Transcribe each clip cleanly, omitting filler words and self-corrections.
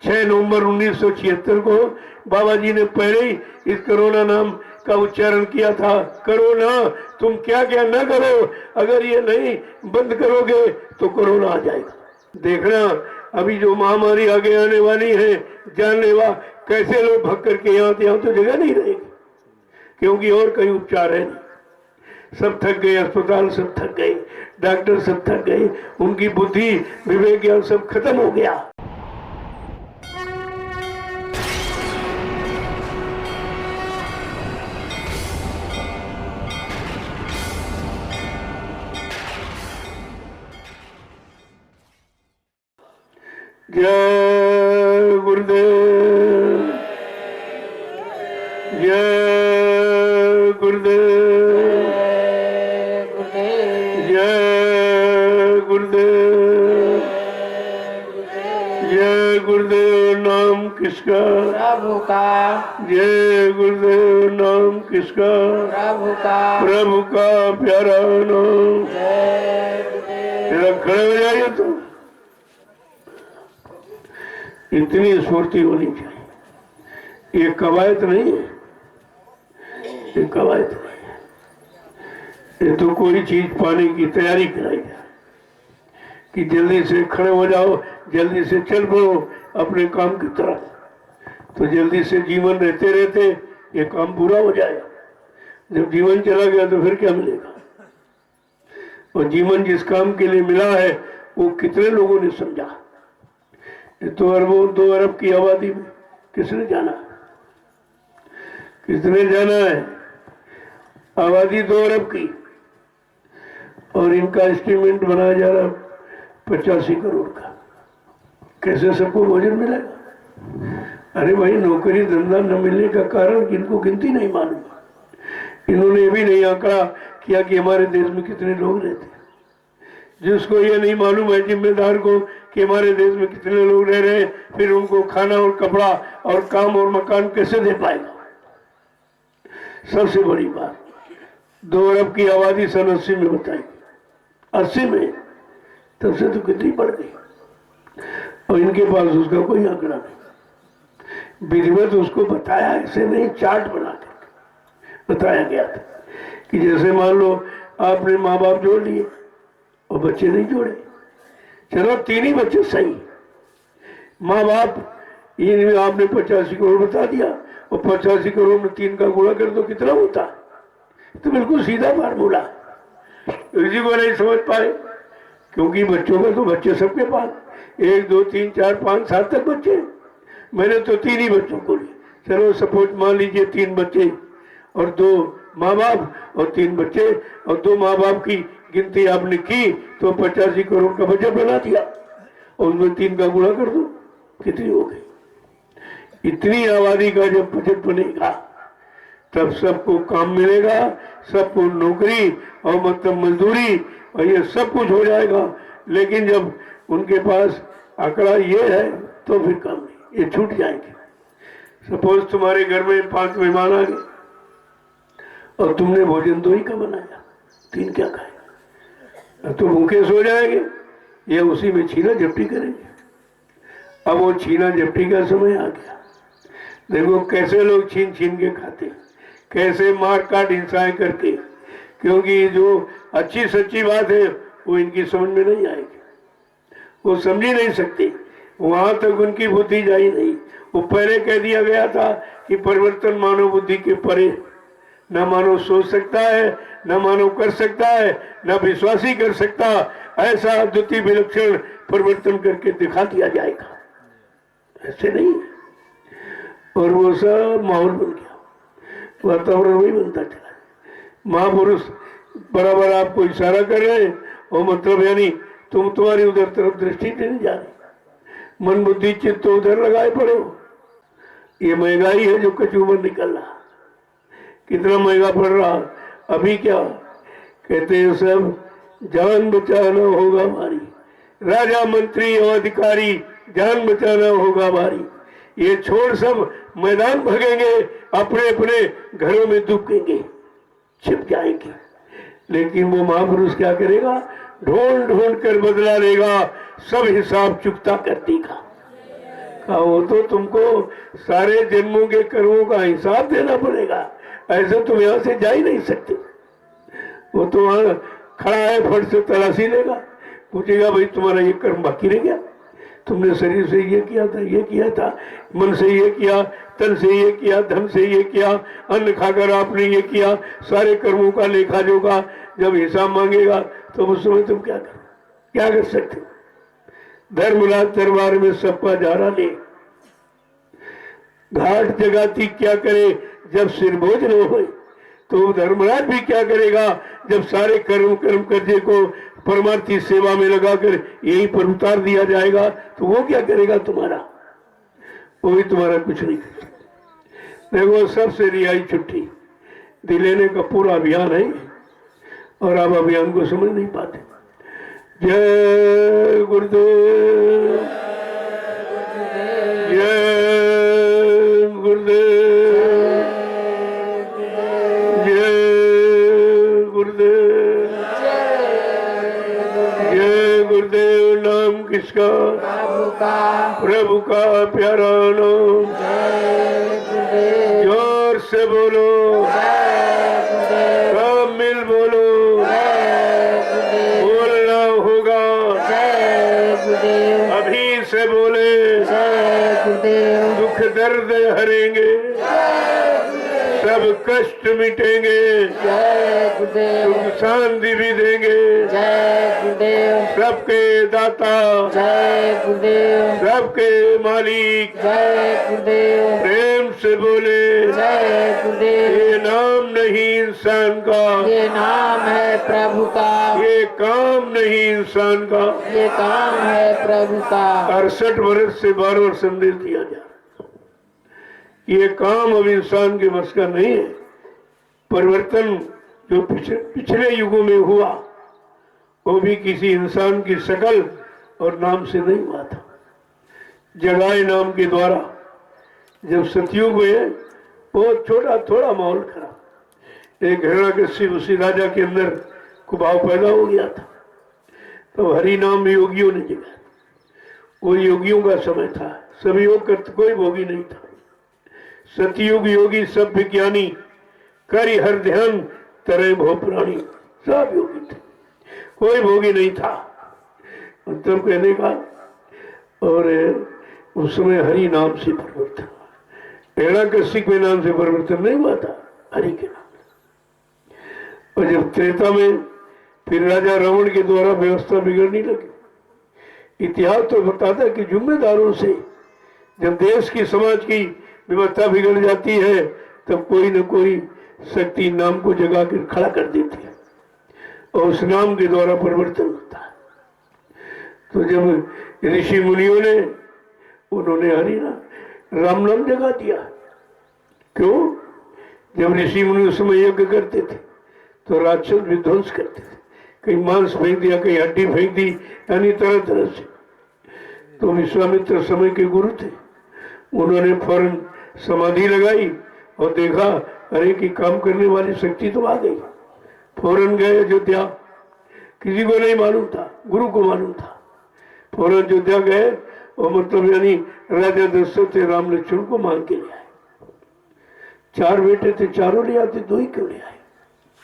6 नवंबर 1976 को बाबा जी ने पहले ही इस कोरोना नाम का उच्चारण किया था। करो ना, तुम क्या क्या न करो, अगर ये नहीं बंद करोगे तो कोरोना आ जाएगा। देखना अभी जो महामारी आगे आने वाली है जानलेवा, कैसे लोग भाग करके यहाँ तो जगह नहीं रहेगी, क्योंकि और कहीं उपचार है नहीं। सब थक गए, अस्पताल सब थक गए, डॉक्टर सब थक गए, उनकी बुद्धि विवेक ज्ञान सब खत्म हो गया। जय गुरुदेव, जय गुरुदेव, जय गुरुदेव, जय गुरुदेव। नाम किसका? प्रभु का। जय गुरुदेव। नाम किसका? प्रभु का। प्रभु का प्यारा नाम। जय गुरुदेव। तेरा खड़े हो जाइए तो इतनी स्फूर्ति होनी चाहिए। ये कवायद नहीं है, ये कवायद नहीं है, ये तो कोई चीज पाने की तैयारी कराई जाए कि जल्दी से खड़े हो जाओ, जल्दी से चल पड़ो अपने काम की तरफ। तो जल्दी से जीवन रहते रहते ये काम पूरा हो जाएगा। जब जीवन चला गया तो फिर क्या मिलेगा? और जीवन जिस काम के लिए मिला है वो कितने लोगों ने समझा? ये तो अरबों 2 अरब की आबादी में किसने जाना? किसने जाना है? आबादी 2 अरब की, और इनका एस्टिमेट बनाया जा रहा 85 करोड़ का। कैसे सबको भोजन मिलेगा? अरे भाई, नौकरी धंधा न मिलने का कारण इनको गिनती नहीं मालूम। इन्होंने ये भी नहीं आंकड़ा किया कि हमारे देश में कितने लोग रहते हैं। जिसको ये नहीं मालूम है जिम्मेदार को कि हमारे देश में कितने लोग रह रहे हैं, फिर उनको खाना और कपड़ा और काम और मकान कैसे दे पाएगा? सबसे बड़ी बात, 2 अरब की आबादी सन 80 में बताई, 80 में, तब से तो कितनी बढ़ गई। और इनके पास उसका कोई आंकड़ा नहीं। विधिवत उसको बताया, ऐसे नहीं, चार्ट बना कर बताया गया था कि जैसे मान लो आपने माँ बाप जोड़ लिए और बच्चे नहीं जोड़े, चलो 3 ही बच्चे सही, माँ बाप ये आपने 85 करोड़ बता दिया, और 85 करोड़ में 3 का गुणा कर दो कितना होता? तो बिल्कुल सीधा फार्मूला, किसी को नहीं समझ पाए, क्योंकि बच्चों का तो बच्चे सबके पास 1 2 3 4 5 7 तक बच्चे। मैंने तो 3 ही बच्चों को लिए। चलो सपोज मान लीजिए 3 बच्चे और 2 माँ बाप और 3 बच्चे और 2 माँ बाप की गिनती आपने की तो 85 करोड़ का बजट बना दिया, और उसमें 3 का गुणा कर दो, कितनी हो गई? इतनी आबादी का जब बजट बनेगा तब सबको काम मिलेगा, सबको नौकरी और मतलब मजदूरी और ये सब कुछ हो जाएगा। लेकिन जब उनके पास आंकड़ा ये है तो फिर काम नहीं, ये छूट जाएंगे। सपोज तुम्हारे घर में 5 मेहमान आ गए और तुमने भोजन 2 ही का बनाया, 3 क्या खाए? तो भूखे सो जाएंगे या उसी में छीना झपटी करेंगे। अब वो छीना झपटी का समय आ गया। देखो कैसे लोग छीन छीन के खाते, कैसे मार काट हिंसाएं करके, क्योंकि जो अच्छी सच्ची बात है वो इनकी समझ में नहीं आएगी, वो समझ ही नहीं सकती, वहां तक उनकी बुद्धि जाई नहीं। वो पहले कह दिया गया था कि परिवर्तन मानव बुद्धि के परे, न मानव सोच सकता है, न मानव कर सकता है, न विश्वासी कर सकता। ऐसा अद्वितीय विलक्षण परिवर्तन करके दिखा दिया जाएगा, ऐसे नहीं। और वो सब माहौल बन गया, वातावरण वही बनता चला। महापुरुष बराबर आपको इशारा कर रहे हैं, और मतलब यानी तुम्हारी उधर तरफ दृष्टि नहीं जा रही, मन बुद्धि चित्त तो उधर लगाए पड़े हो। ये महंगाई है जो कचूमर निकल रहा, कितना महंगा पड़ रहा। अभी क्या कहते हैं, सब जान बचाना होगा हमारी, राजा मंत्री और अधिकारी जान बचाना होगा हमारी। ये छोड़ सब मैदान भागेंगे, अपने अपने घरों में दुबकेंगे, छिप जाएंगे। लेकिन वो महापुरुष क्या करेगा? ढूंढ ढूंढ कर बदला लेगा, सब हिसाब चुकता कर देगा। वो तो तुमको सारे जन्मों के कर्मों का हिसाब देना पड़ेगा, ऐसे तुम यहाँ से जा ही नहीं सकते। वो तो वहां खड़ा है, फट से तलाशी लेगा, पूछेगा भाई तुम्हारा ये कर्म बाकी रह गया, तुमने शरीर से ये किया था, ये किया था, मन से ये किया, तन से ये किया, धन से ये किया, अन्न खाकर आपने ये किया, सारे कर्मों का लेखा जोखा जब हिसाब मांगेगा तो उस समय तुम क्या करो, क्या कर सकते। धर्मराज दरबार में सबका जारा ले, घाट जगाती क्या करे जब सिर बोझ न हो। तो धर्मराज भी क्या करेगा जब सारे कर्म कर्जे को परमार्थी सेवा में लगाकर यहीं पर उतार दिया जाएगा, तो वो क्या करेगा तुम्हारा, वो भी तुम्हारा कुछ नहीं कर सकता। देखो सबसे रिहाई छुट्टी दिलाने का पूरा अभियान है और आप अभियान को समझ नहीं पाते। जय गुरुदेव, जय गुरुदेव, जय गुरुदेव, जय गुरुदेव। नाम किसका? प्रभु का प्यारा नाम। जोर से बोलो, सब मिल बोलो, बोलना होगा, अभी से बोले, दुख दर्द हरेंगे, सब कष्ट मिटेंगे, सुख शांति भी देंगे, सबके दाता, सबके मालिक, प्रेम से बोले, ये नाम नहीं इंसान का, ये नाम है प्रभु का, ये काम नहीं इंसान का, ये काम है प्रभु का। 68 वर्ष से 12 संदेश दिया जा रहा, ये काम अब इंसान के बस का नहीं है। परिवर्तन जो पिछले युगों में हुआ वो भी किसी इंसान की शकल और नाम से नहीं हुआ था। जगाए नाम के द्वारा जब सतयुग में बहुत छोटा थोड़ा माहौल खड़ा, एक हिरण्यकश्यप उसी राजा के अंदर कुभाव पैदा हो गया था, तो हरि नाम योगियों ने जगाया। वो योगियों का समय था, सब योग करते, कोई भोगी नहीं था। सतयुग योगी सब विज्ञानी, करी हर ध्यान तरह भो प्राणी, सब योगी थे, कोई भोगी नहीं था। तब कहने का, और उस समय हरि नाम से परिवर्तन हुआ, हिरण्यकश्यप के नाम से परिवर्तन नहीं हुआ था, हरि के नाम से। और जब त्रेता में फिर राजा रावण के द्वारा व्यवस्था बिगड़ने लगी। इतिहास तो बताता है कि जिम्मेदारों से जब देश की समाज की व्यवस्था बिगड़ जाती है तब कोई न कोई शक्ति नाम को जगा कर खड़ा कर देती है और उस नाम के द्वारा परिवर्तन होता है। तो जब ऋषि मुनियों ने, उन्होंने हरि नाम राम नाम जगा दिया। क्यों? जब ऋषि मुनि उस समय यज्ञ करते थे तो राक्षस विध्वंस करते थे, कहीं मांस फेंक दिया, कहीं हड्डी फेंक दी, यानी तरह तरह से। तो विश्वामित्र समय के गुरु थे, उन्होंने फौरन समाधि लगाई और देखा अरे कि काम करने वाली शक्ति तो आ गई। फौरन गए अयोध्या, किसी को नहीं मालूम था, गुरु को मालूम था। फौरन अयोध्या गए और मतलब यानी राजा दशरथ थे, राम लक्ष्मण को मांग के ले आए। 4 बेटे थे, चारों ले आते, 2 ही क्यों ले आए?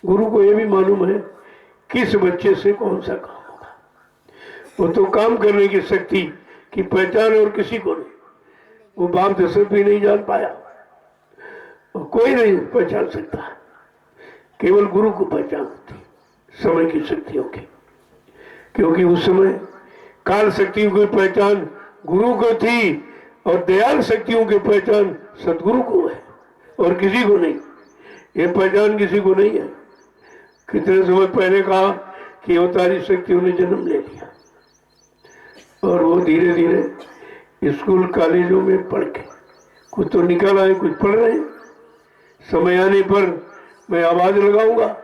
गुरु को यह भी मालूम है किस बच्चे से कौन सा काम होगा। वो तो काम करने की शक्ति की पहचान और किसी को नहीं, वो बाप दशरथ भी नहीं जान पाया और कोई नहीं पहचान सकता, केवल गुरु को पहचान होती समय की शक्तियों की। क्योंकि उस समय काल शक्तियों की पहचान गुरु को थी और दयाल शक्तियों की पहचान सदगुरु को है और किसी को नहीं। ये पहचान किसी को नहीं है। कितने समय पहले कहा कि अवतारी शक्तियों ने जन्म ले लिया और वो धीरे धीरे स्कूल कॉलेजों में पढ़ के कुछ तो निकल आए, कुछ पढ़ रहे हैं। समय आने पर मैं आवाज लगाऊंगा,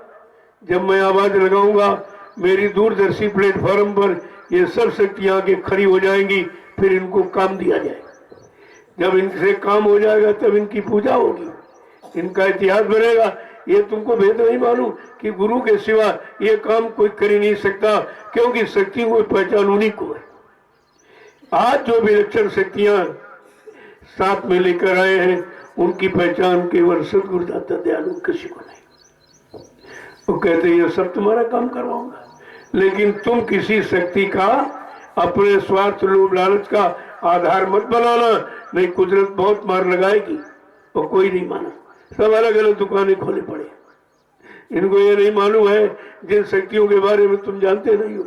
जब मैं आवाज लगाऊंगा मेरी दूरदर्शी प्लेटफॉर्म पर ये सब शक्तियां आके खड़ी हो जाएंगी, फिर इनको काम दिया जाएगा। जब इनसे काम हो जाएगा तब इनकी पूजा होगी, इनका इतिहास बनेगा। ये तुमको भेद नहीं मालूम कि गुरु के सिवा ये काम कोई कर ही नहीं सकता, क्योंकि शक्तियों की पहचान उन्हीं को है। आज जो विलक्षण शक्तियां साथ में लेकर आए हैं, उनकी पहचान केवल सदगुरु दाता दयालु, किसी को नहीं। वो कहते ये सब तुम्हारा काम करवाऊंगा, लेकिन तुम किसी शक्ति का अपने स्वार्थ लोभ लालच का आधार मत बनाना, नहीं कुदरत बहुत मार लगाएगी। और कोई नहीं माना, सब अलग अलग दुकानें खोले पड़े। इनको ये नहीं मालूम है जिन शक्तियों के बारे में तुम जानते नहीं हो,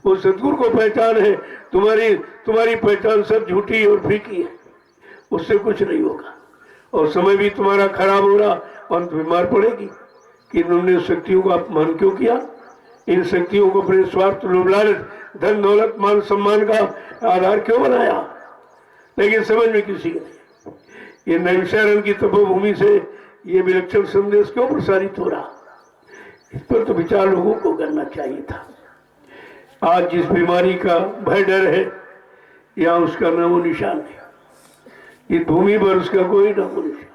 वो सदगुरु को पहचान है। तुम्हारी पहचान सब झूठी और फीकी है, उससे कुछ नहीं होगा। और समय भी तुम्हारा खराब हो रहा, अंत में मार पड़ेगी कि इन्होंने शक्तियों का अपमान क्यों किया। इन शक्तियों को अपने स्वार्थ लोभ लालच धन दौलत मान सम्मान का आधार क्यों बनाया, लेकिन समझ में किसी के नहीं। ये नैमिषारण्य की तपोभूमि से ये विलक्षण संदेश क्यों प्रसारित हो रहा, इस पर तो विचार लोगों को करना चाहिए था। आज जिस बीमारी का भय डर है, या उसका नामो निशान है। इस भूमि पर उसका कोई नामो निशान।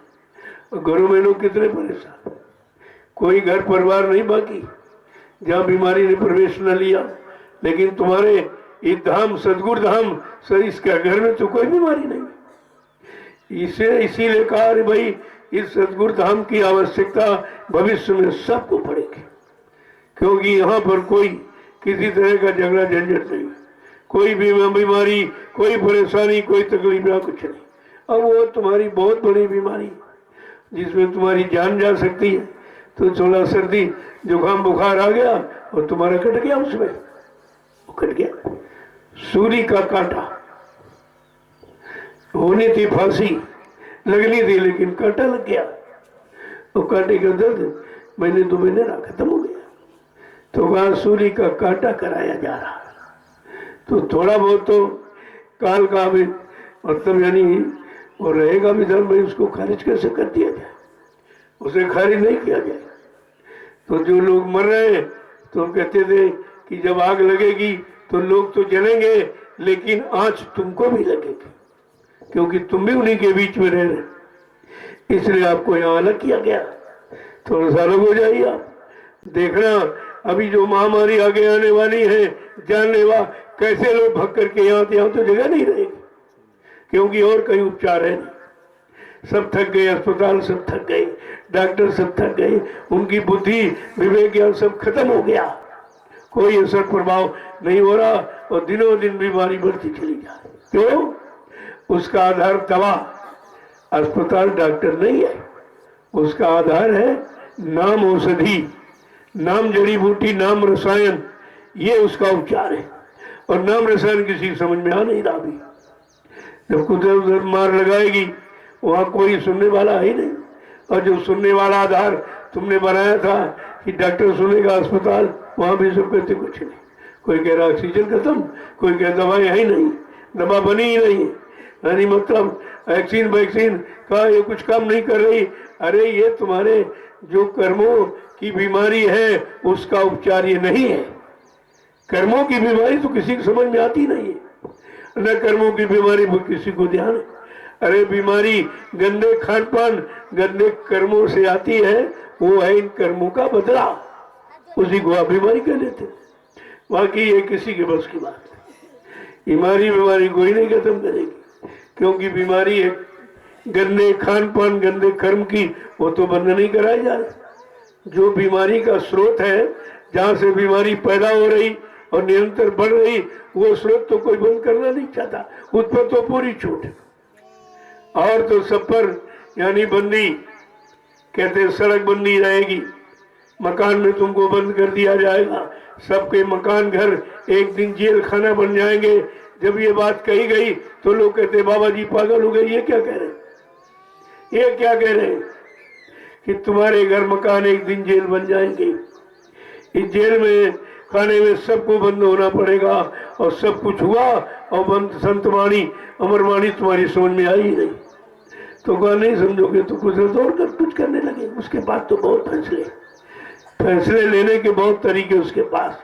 और घरों में लोग कितने परेशान, कोई घर परिवार नहीं बाकी जहाँ बीमारी ने प्रवेश न लिया। लेकिन तुम्हारे इस धाम सदगुरु धाम सर, इसका घर में तो कोई बीमारी नहीं। इसीलिए कहा अरे भाई, इस सदगुरु धाम की आवश्यकता भविष्य में सबको पड़ेगी, क्योंकि यहाँ पर कोई किसी तरह का झगड़ा झंझट नहीं, कोई भी बीमारी, कोई परेशानी, कोई तकलीफ ना, कुछ नहीं। अब वो तुम्हारी बहुत बड़ी बीमारी जिसमें तुम्हारी जान जा सकती है, तो थोड़ा सर्दी जुकाम बुखार आ गया और तुम्हारा कट गया, उसमें वो कट गया। सूली का कांटा होनी थी, फांसी लगनी थी, लेकिन कांटा लग गया। वो कांटे का दर्द महीने 2 महीने रहा, खत्म हो गया। तो वहां सूली का कांटा कराया जा रहा है। तो थोड़ा बहुत तो काल का भी मतलब यानी वो रहेगा विधान, भाई उसको खारिज कैसे कर दिया जाए, उसे खारिज नहीं किया जाए। तो जो लोग मर रहे हैं तो कहते थे कि जब आग लगेगी तो लोग तो जलेंगे, लेकिन आंच तुमको भी लगेगी, क्योंकि तुम भी उन्हीं के बीच में रह रहे, इसलिए आपको यहाँ अलग किया गया। थोड़ा सा अलग हो जाइए आप, देखना अभी जो महामारी आगे आने वाली है जानलेवा, कैसे लोग भाग करके यहाँ तो जगह नहीं रहेगी, क्योंकि और कहीं उपचार है नहीं। सब थक गए, अस्पताल सब थक गए, डॉक्टर सब थक गए, उनकी बुद्धि विवेक ज्ञान सब खत्म हो गया, कोई असर प्रभाव नहीं हो रहा, और दिनों दिन बीमारी बढ़ती चली जा रही। क्यों? उसका आधार दवा, अस्पताल डॉक्टर नहीं है, उसका आधार है नाम औषधि, नाम जड़ी बूटी, नाम रसायन, ये उसका उपचार है। और नाम रसायन किसी समझ में आ नहीं रहा। भी जब कुदरत उधर मार लगाएगी, वहां कोई सुनने वाला है ही नहीं। और जो सुनने वाला आधार तुमने बनाया था कि डॉक्टर सुनेगा अस्पताल, वहां भी सब कहते कुछ नहीं। कोई कह रहा ऑक्सीजन खत्म, कोई कह दवाई है ही नहीं, दवा बनी ही नहीं, यानी मतलब वैक्सीन का ये कुछ काम नहीं कर रही। अरे ये तुम्हारे जो कर्मों की बीमारी है उसका उपचार ये नहीं है। कर्मों की बीमारी तो किसी को समझ में आती नहीं है, न कर्मों की बीमारी पर किसी को ध्यान है। अरे बीमारी गंदे खान पान, गंदे कर्मों से आती है, वो है इन कर्मों का बदला, उसी को आप बीमारी कह लेते। बाकी ये किसी के बस की बात है। बीमारी कोई नहीं खत्म करेगी, क्योंकि बीमारी एक गंदे खान पान, गंदे कर्म की, वो तो बंद नहीं कराई जा रही। जो बीमारी का स्रोत है, जहाँ से बीमारी पैदा हो रही और निरंतर बढ़ रही, वो स्रोत तो कोई बंद करना नहीं चाहता, उस पर तो पूरी छूट। और तो सब पर यानी बंदी, कहते सड़क बंदी रहेगी, मकान में तुमको बंद कर दिया जाएगा, सबके मकान घर एक दिन जेल खाना बन जाएंगे। जब ये बात कही गई तो लोग कहते बाबा जी पागल हो गए, ये क्या कह रहे हैं, ये क्या कह रहे हैं कि तुम्हारे घर मकान एक दिन जेल बन जाएंगे। इस जेल में खाने में सबको बंद होना पड़ेगा, और सब कुछ हुआ और बंद संतवाणी अमरवाणी तुम्हारी समझ में आई ही नहीं। तो कहा नहीं समझोगे तो कुदरत और कुछ करने लगे। उसके बाद तो बहुत फैसले लेने के बहुत तरीके उसके पास,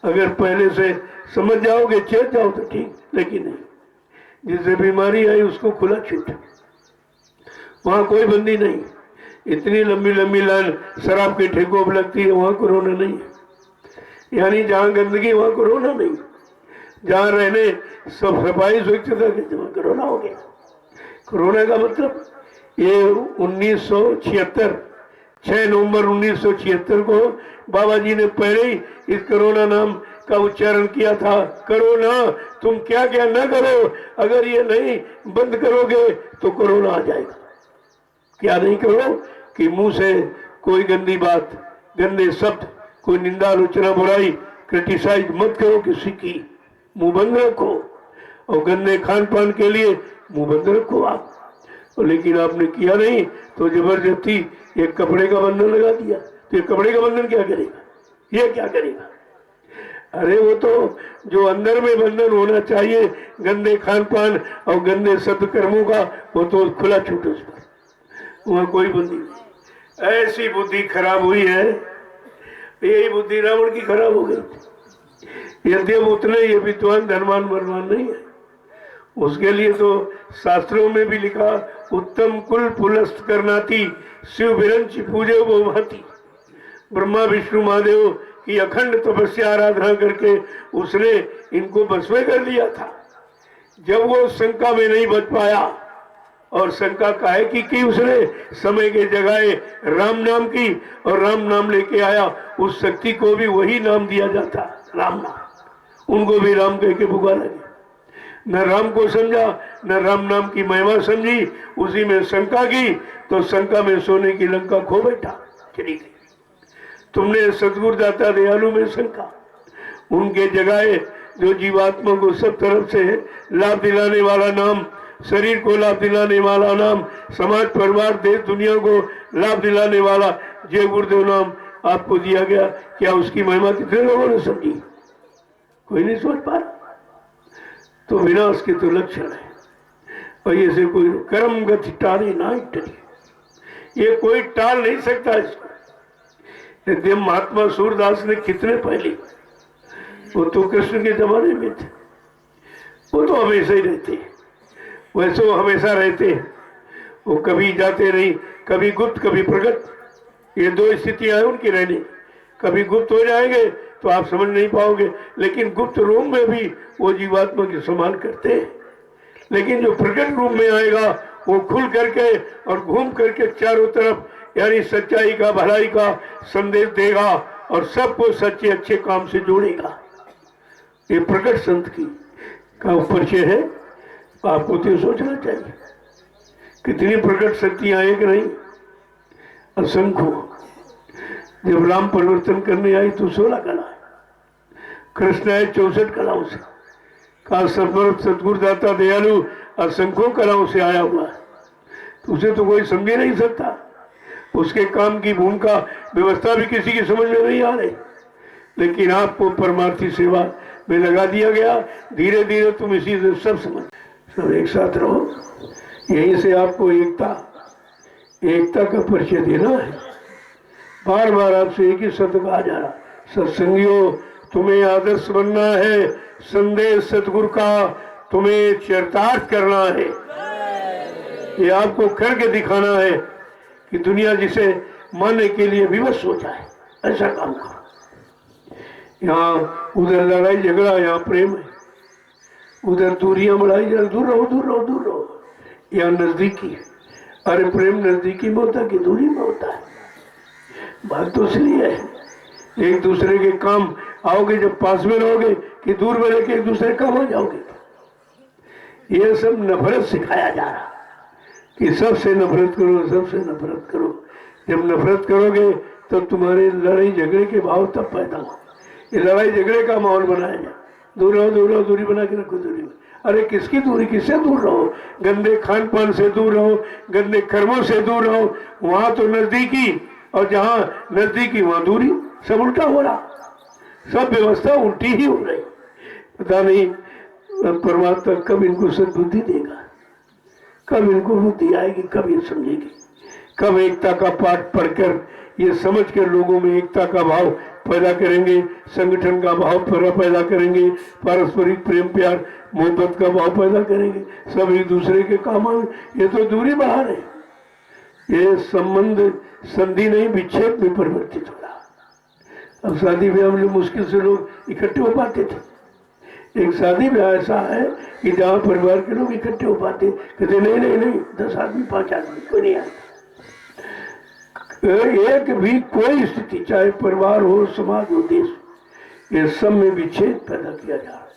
अगर पहले से समझ जाओगे चेत जाओ तो ठीक, लेकिन नहीं। जिससे बीमारी आई उसको खुला छूट, वहां कोई बंदी नहीं। इतनी लंबी लंबी लाइन शराब के ठेकों पर लगती है, वहां कोरोना नहीं है। यानी जहाँ गंदगी वहाँ कोरोना नहीं, जहाँ रहने सब सफाई स्वच्छता के वहाँ कोरोना हो गया। कोरोना का मतलब ये 1976 6 नवंबर 1976 को बाबा जी ने पहले ही इस कोरोना नाम का उच्चारण किया था। कोरोना तुम क्या क्या न करो, अगर ये नहीं बंद करोगे तो कोरोना आ जाएगा। क्या नहीं करो कि मुंह से कोई गंदी बात, गंदे शब्द, कोई निंदा आलोचना बुराई क्रिटिसाइज मत करो किसी की, मुंह बंद रखो। और गंदे खान पान के लिए मुंह बंद रखो आप। और लेकिन आपने किया नहीं तो जबरदस्ती एक कपड़े का बंधन लगा दिया। तो ये कपड़े का बंधन क्या करेगा, ये क्या करेगा? अरे वो तो जो अंदर में बंधन होना चाहिए गंदे खान पान और गंदे सत्कर्मों का, वो तो खुला छूट उस पर, वहां कोई बंदी नहीं। ऐसी बुद्धि खराब हुई है, यही बुद्धि रावण की खराब हो गई। यद्यप उतने ये विद्वान धनवान बलवान नहीं है, उसके लिए तो शास्त्रों में भी लिखा उत्तम कुल पुलस्त करनाती शिव विरंच पूजे वो महती। ब्रह्मा विष्णु महादेव की अखंड तपस्या आराधना करके उसने इनको बस में कर लिया था। जब वो शंका में नहीं बच पाया, और शंका काहे की उसने समय के जगह राम नाम की, और राम नाम लेके आया, उस शक्ति को भी वही नाम दिया जाता राम नाम, उनको भी राम कह के पुकारा गया। न राम को समझा, न राम नाम की महिमा समझी, उसी में शंका की, तो शंका में सोने की लंका खो बैठा, चली गई। तुमने सतगुरु दाता दयालु में शंका, उनके जगह जो जीवात्मा को सब तरफ से लाभ दिलाने वाला नाम, शरीर को लाभ दिलाने वाला नाम, समाज परिवार देश दुनिया को लाभ दिलाने वाला जय गुरुदेव नाम आपको दिया गया, क्या उसकी महिमा कितने लोगों ने समझी? कोई नहीं सोच पा रहा। तो विनाश के तो लक्षण है। और ये से कोई कर्म गति टाले ना टली, ये कोई टाल नहीं सकता इसको। यद्यप महात्मा सूरदास ने कितने पहले, वो तो कृष्ण के जमाने में थे, वो तो हमेशा ही रहते, वैसे वो हमेशा रहते, वो कभी जाते नहीं, कभी गुप्त कभी प्रकट, ये दो स्थितियां हैं उनकी रहने। कभी गुप्त हो जाएंगे तो आप समझ नहीं पाओगे, लेकिन गुप्त रूप में भी वो जीवात्मा की सम्मान करते हैं। लेकिन जो प्रकट रूप में आएगा वो खुल करके और घूम करके चारों तरफ यानी सच्चाई का भलाई का संदेश देगा और सबको सच्चे अच्छे काम से जोड़ेगा। ये प्रकट संत की का परिचय है, आपको तो सोचना चाहिए कितनी प्रकट शक्तियां एक नहीं असंख्य। जब राम परिवर्तन करने आई तो 16 कला, कृष्ण आए 64 कलाओं से, का सर्वत्र सतगुरुदाता दयालु असंख्यों कलाओं से आया हुआ है, तो उसे तो कोई समझ नहीं सकता। उसके काम की भूमिका व्यवस्था भी किसी की समझ में नहीं आ रही, लेकिन आपको परमार्थी सेवा में लगा दिया गया। धीरे धीरे तुम इसी से सब समझ, सब एक साथ रहो। यहीं से आपको एकता का परिचय देना है। बार बार आपसे एक ही शब्द कहा जा रहा, सत्संगियों तुम्हें आदर्श बनना है, संदेश सतगुरु का तुम्हें चरितार्थ करना है। ये आपको करके दिखाना है कि दुनिया जिसे मानने के लिए विवश हो जाए, ऐसा काम करो। यहाँ उधर लड़ाई झगड़ा, यहाँ प्रेम है, उधर दूरियां बढ़ाई जा, दूर रहो दूर रहो दूर रहो, यहाँ नजदीकी। अरे प्रेम नजदीकी में होता है कि दूरी में होता है? बात तो इसलिए है एक दूसरे के काम आओगे जब पास में रहोगे कि दूर में लेके एक दूसरे काम हो जाओगे। ये सब नफरत सिखाया जा रहा कि सबसे नफरत करो, सबसे नफरत करो। जब नफरत करोगे तब तुम्हारे लड़ाई झगड़े के भाव तब पैदा हो। ये लड़ाई झगड़े का माहौल बनाया जाए, दूर रहो दूर रहो, दूरी बना के रखो दूरी में। अरे किसकी दूरी, किससे दूर रहो? गंदे खान पान से दूर रहो, गंदे कर्मों से दूर रहो, वहां तो नजदीकी, और जहाँ नजदीकी वहां दूरी। सब उल्टा हो रहा, सब व्यवस्था उल्टी ही हो रही। पता नहीं परमात्मा कब इनको सद्बुद्धि देगा, कब इनको बुद्धि आएगी, कब ये समझेगी, कब एकता का पाठ पढ़कर ये समझ कर लोगों में एकता का भाव पैदा करेंगे, संगठन का भाव पैदा करेंगे, पारस्परिक प्रेम प्यार मोहब्बत का भाव पैदा करेंगे, सब एक दूसरे के काम आए। ये तो दूरी बाहर है, ये संबंध संधि नहीं विच्छेद में परिवर्तित हो रहा। अब शादी ब्याह में मुश्किल से लोग इकट्ठे हो पाते थे, एक शादी ब्याह ऐसा है कि जहाँ परिवार के लोग इकट्ठे हो पाते, कहते नहीं नहीं नहीं 10 आदमी 5 आदमी कोई नहीं आता। एक भी कोई स्थिति, चाहे परिवार हो, समाज हो, देश, ये सब में विच्छेद पैदा किया जा रहा है।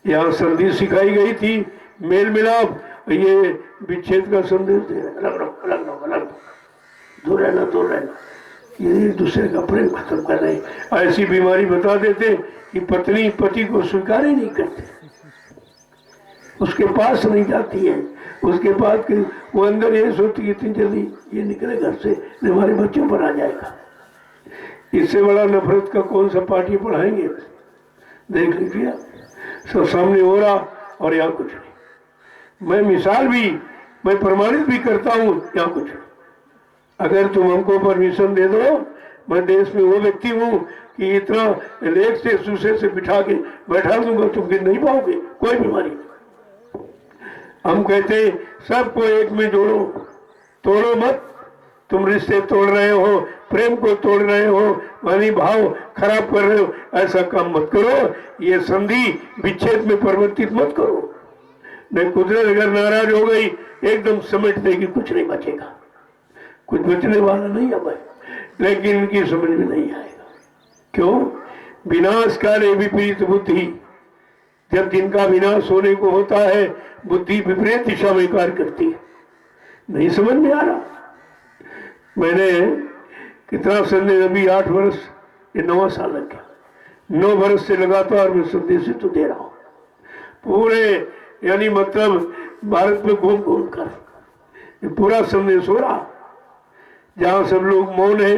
यहाँ संधि सिखाई गई थी, मेल मिलाप, ये विच्छेद का संदेश दे रहे, अलग रहो अलग रहो अलग रहो, दूर रहना दूर रहना, ये दूसरे का प्रेम खत्म कर रहे। ऐसी बीमारी बता देते कि पत्नी पति को स्वीकार ही नहीं करती, उसके पास नहीं जाती है, उसके बाद वो अंदर ये सोचती इतनी जल्दी ये निकले घर से, हमारे बच्चों पर आ जाएगा। इससे बड़ा नफरत का कौन सा पार्टी पढ़ाएंगे? देख लीजिए, सब सामने हो रहा और यहाँ कुछ नहीं। मैं मिसाल भी, मैं प्रमाणित भी करता हूँ, यहाँ कुछ नहीं। अगर तुम हमको परमिशन दे दो, मैं देश में वो व्यक्ति हूँ कि इतना लेग से सूसे से बिठा के बैठा दूंगा, तुम गिर नहीं पाओगे, कोई बीमारी नहीं। हम कहते सबको एक में जोड़ो, तोड़ो मत। तुम रिश्ते तोड़ रहे हो, प्रेम को तोड़ रहे हो, मानी भाव खराब कर रहे हो, ऐसा काम मत करो। ये संधि विच्छेद में परिवर्तित मत करो, नहीं कुदरत अगर नाराज हो गई एकदम समेट देगी, कुछ नहीं बचेगा, कुछ बचने वाला नहीं है भाई। लेकिन इनकी समझ में नहीं आएगा। क्यों? विनाश काले विपरीत बुद्धि, जब जिनका विनाश होने को होता है बुद्धि विपरीत दिशा में कार्य करती है। नहीं समझ में आ रहा। मैंने कितना संदेश, अभी 8 वर्ष, ये 9वां साल लग गया, 9 वर्ष से लगातार मैं संदेश तो दे रहा हूँ पूरे, यानी मतलब भारत में घूम घूम कर ये पूरा संदेश हो रहा। जहाँ सब लोग मौन है,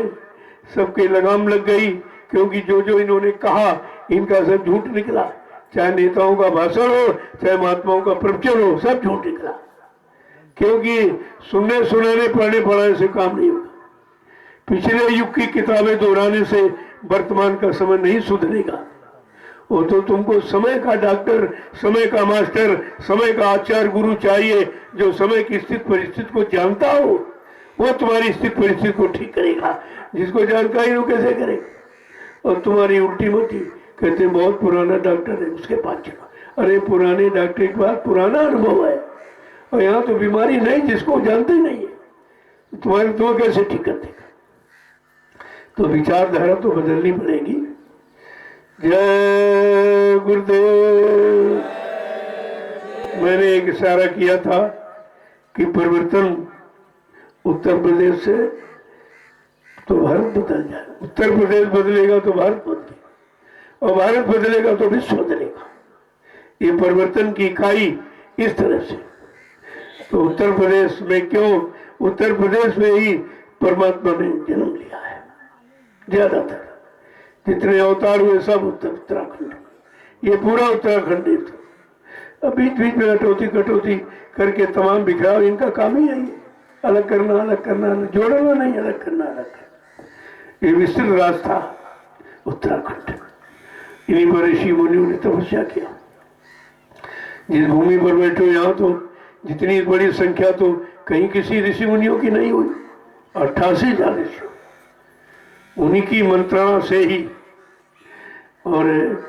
सबके लगाम लग गई, क्योंकि जो जो इन्होंने कहा इनका सब झूठ निकला। चाहे नेताओं का भाषण हो, चाहे महात्माओं का प्रवचन हो, सब झूठ निकला। क्योंकि सुनने सुनाने पढ़ने पढ़ाने से काम नहीं होगा। पिछले युग की किताबें दोहराने से वर्तमान का समय नहीं सुधरेगा। वो तो तुमको समय का डॉक्टर, समय का मास्टर, समय का आचार्य गुरु चाहिए, जो समय की स्थिति परिस्थिति को जानता हो, वो तुम्हारी स्थिति परिस्थिति को ठीक करेगा। जिसको जानकारी हो कैसे करेगा? और तुम्हारी उल्टी मोटी कहते हैं बहुत पुराना डॉक्टर है, उसके पास चलो। अरे पुराने डॉक्टर के पास पुराना अनुभव है, और यहाँ तो बीमारी नहीं जिसको जानते ही नहीं है, तुम्हारे तो कैसे ठीक कर देगा? तो विचारधारा तो बदलनी पड़ेगी। जय गुरुदेव। मैंने एक इशारा किया था कि परिवर्तन उत्तर प्रदेश से तो भारत बदल जाए, उत्तर प्रदेश बदलेगा तो भारत बदलेगा, और भारत बदलेगा तो विश्व बदलेगा। ये परिवर्तन की इकाई इस तरह से। तो उत्तर प्रदेश में क्यों? उत्तर प्रदेश में ही परमात्मा ने जन्म लिया है। ज्यादातर जितने अवतार हुए सब उत्तराखंड, ये पूरा उत्तराखंड है। अब बीच बीच में कटौती कटौती करके तमाम बिखराव, इनका काम ही है, अलग करना अलग करना, जोड़ना नहीं, अलग करना अलग करना। ये विस्तृत रास्ता उत्तराखंड, इन्हीं पर ऋषि मुनियों ने तपस्या किया। जिस भूमि पर बैठो यहाँ तो जितनी बड़ी संख्या तो कहीं किसी ऋषि मुनियों की नहीं हुई। 88,000 ऋषि, उन्हीं की मंत्रणा से ही। और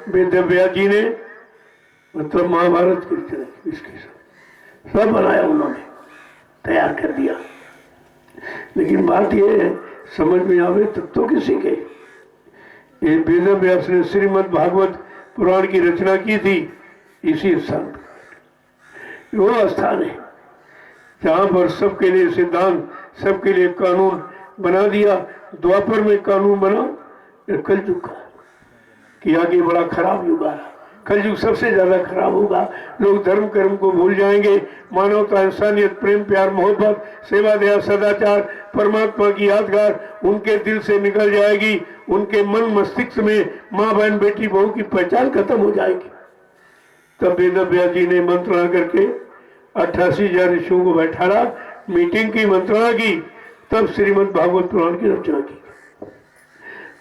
वेद व्यास जी ने मतलब महाभारत की इसके सब बनाया, उन्होंने तैयार कर दिया। लेकिन बात यह है, समझ में आवे तब तो किसी के। ये वेद व्यास ने श्रीमद् भागवत पुराण की रचना की थी इसी स्थान पर। वो स्थान है जहाँ पर सबके लिए सिद्धांत, सबके लिए कानून बना दिया। द्वापर में कानून बना, कलयुग का कि आगे बड़ा खराब युग आ रहा। कलयुग सबसे ज्यादा खराब होगा। लोग धर्म कर्म को भूल जाएंगे, मानवता, इंसानियत, प्रेम, प्यार, मोहब्बत, सेवा, दया, सदाचार, परमात्मा की यादगार उनके दिल से निकल जाएगी। उनके मन मस्तिष्क में माँ बहन बेटी बहू की पहचान खत्म हो जाएगी। तब वेद व्यास जी ने मंत्रणा करके 88,000 ऋषियों को बैठाया, मीटिंग की, मंत्रणा की, तब श्रीमद् भागवत पुराण की रचना की।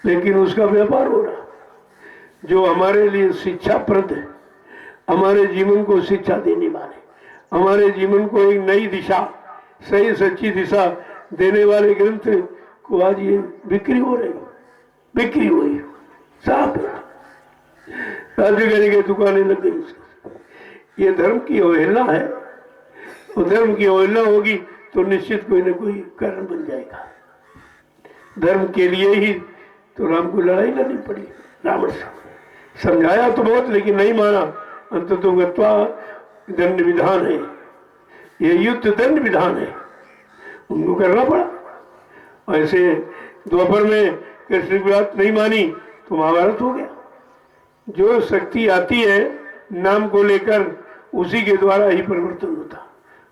लेकिन उसका व्यापार हो रहा। जो हमारे लिए शिक्षाप्रद है, हमारे जीवन को शिक्षा देने वाले, हमारे जीवन को एक नई दिशा, सही सच्ची दिशा देने वाले ग्रंथ को आज ये बिक्री हो रही, बिक्री हुई साफ। राज्य करेंगे, दुकानें लग गई उसकी। ये धर्म की अवहेलना है, और धर्म की अवहेलना होगी तो निश्चित कोई ना कोई कारण बन जाएगा। धर्म के लिए ही तो राम को लड़ाई लड़नी पड़ी रावण से। समझाया तो बहुत, लेकिन नहीं माना। अंततो गत्वा दंड विधान है, ये युद्ध दंड विधान है, उनको करना पड़ा। ऐसे द्वापर में कृष्ण की बात नहीं मानी तो महाभारत हो गया। जो शक्ति आती है नाम को लेकर, उसी के द्वारा ही परिवर्तन होता,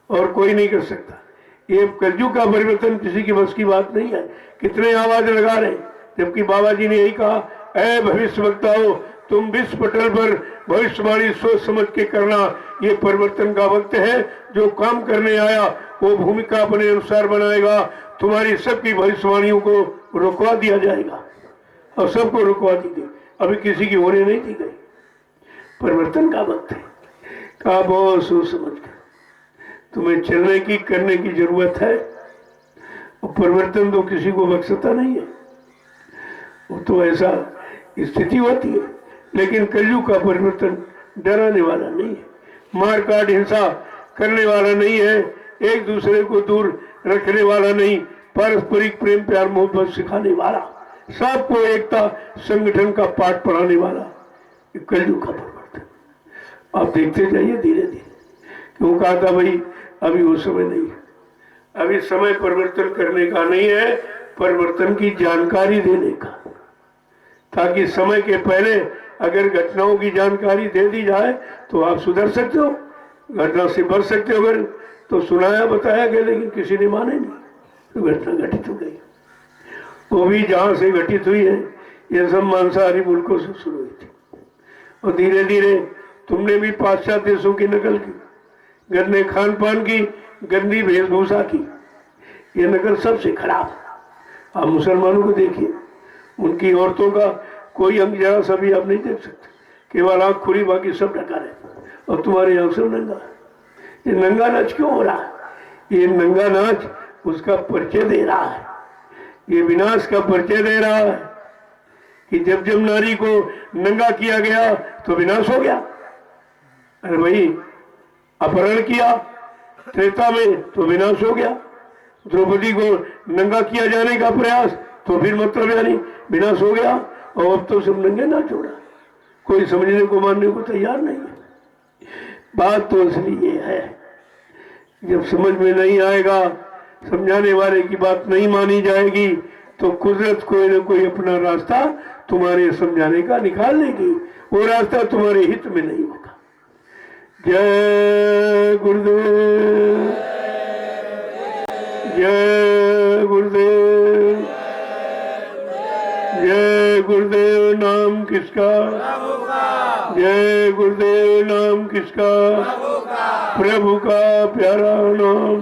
और कोई नहीं कर सकता। ये कलयुग का परिवर्तन किसी की बस की बात नहीं है। कितने आवाज लगा रहे, जबकि बाबा जी ने यही कहा, ऐ भविष्य वक्ताओं, तुम विश्व पटल पर भविष्यवाणी सोच समझ के करना। ये परिवर्तन का वक्त है। जो काम करने आया वो भूमिका अपने अनुसार बनाएगा। तुम्हारी सबकी भविष्यवाणियों को रुकवा दिया जाएगा, और सबको रुकवा दी गई। अभी किसी की होने नहीं दी गई। परिवर्तन का वक्त है। कहा बहुत सोच समझ कर तुम्हें चलने की करने की जरूरत है। और परिवर्तन तो किसी को बख्शता नहीं है, वो तो ऐसा स्थिति होती है। लेकिन कलयुग का परिवर्तन डराने वाला नहीं है, मार काट हिंसा करने वाला नहीं है, एक दूसरे को दूर रखने वाला नहीं, पारस्परिक प्रेम प्यार मोहब्बत सिखाने वाला, सबको एकता संगठन का पाठ पढ़ाने वाला कलयुग का परिवर्तन। आप देखते जाइए धीरे धीरे। क्यों कहा था भाई अभी वो समय नहीं है। अभी समय परिवर्तन करने का नहीं है, परिवर्तन की जानकारी देने का, ताकि समय के पहले अगर घटनाओं की जानकारी दे दी जाए तो आप सुधर सकते हो, घटना से बच सकते हो। अगर तो सुनाया बताया गया, लेकिन किसी ने माने नहीं, तो घटना घटित हो गई। वो भी जहां से घटित हुई है, ये सब मांसाहारी मुल्कों से शुरू हुई थी, और धीरे धीरे तुमने भी पाश्चात्य देशों की नकल की, गंदे खान पान की, गंदी वेशभूषा की। ये नकल सबसे खराब। आप मुसलमानों को देखिए, उनकी औरतों का कोई अंग जरा सा भी आप नहीं देख सकते, केवल आंख खुली, बाकी सब ढका रहे, और तुम्हारे यहाँ सब नंगा। ये नंगा नाच क्यों हो रहा है? ये नंगा नाच उसका परिचय दे रहा है, ये विनाश का परिचय दे रहा है कि जब जब नारी को नंगा किया गया तो विनाश हो गया। अरे भाई, अपहरण किया त्रेता में तो विनाश हो गया, द्रौपदी को नंगा किया जाने का प्रयास तो फिर मतलब यानी विनाश हो गया, और अब तो सब नंगे ना छोड़ा। कोई समझने को मानने को तैयार नहीं है। बात तो असली ये है, जब समझ में नहीं आएगा, समझाने वाले की बात नहीं मानी जाएगी, तो कुदरत कोई ना कोई अपना रास्ता तुम्हारे समझाने का निकाल लेगी। वो रास्ता तुम्हारे हित में नहीं होगा। जय गुरुदेव, जय गुरुदेव, जय गुरुदेव। नाम किसका? जय गुरुदेव। नाम किसका? प्रभु का प्यारा नाम।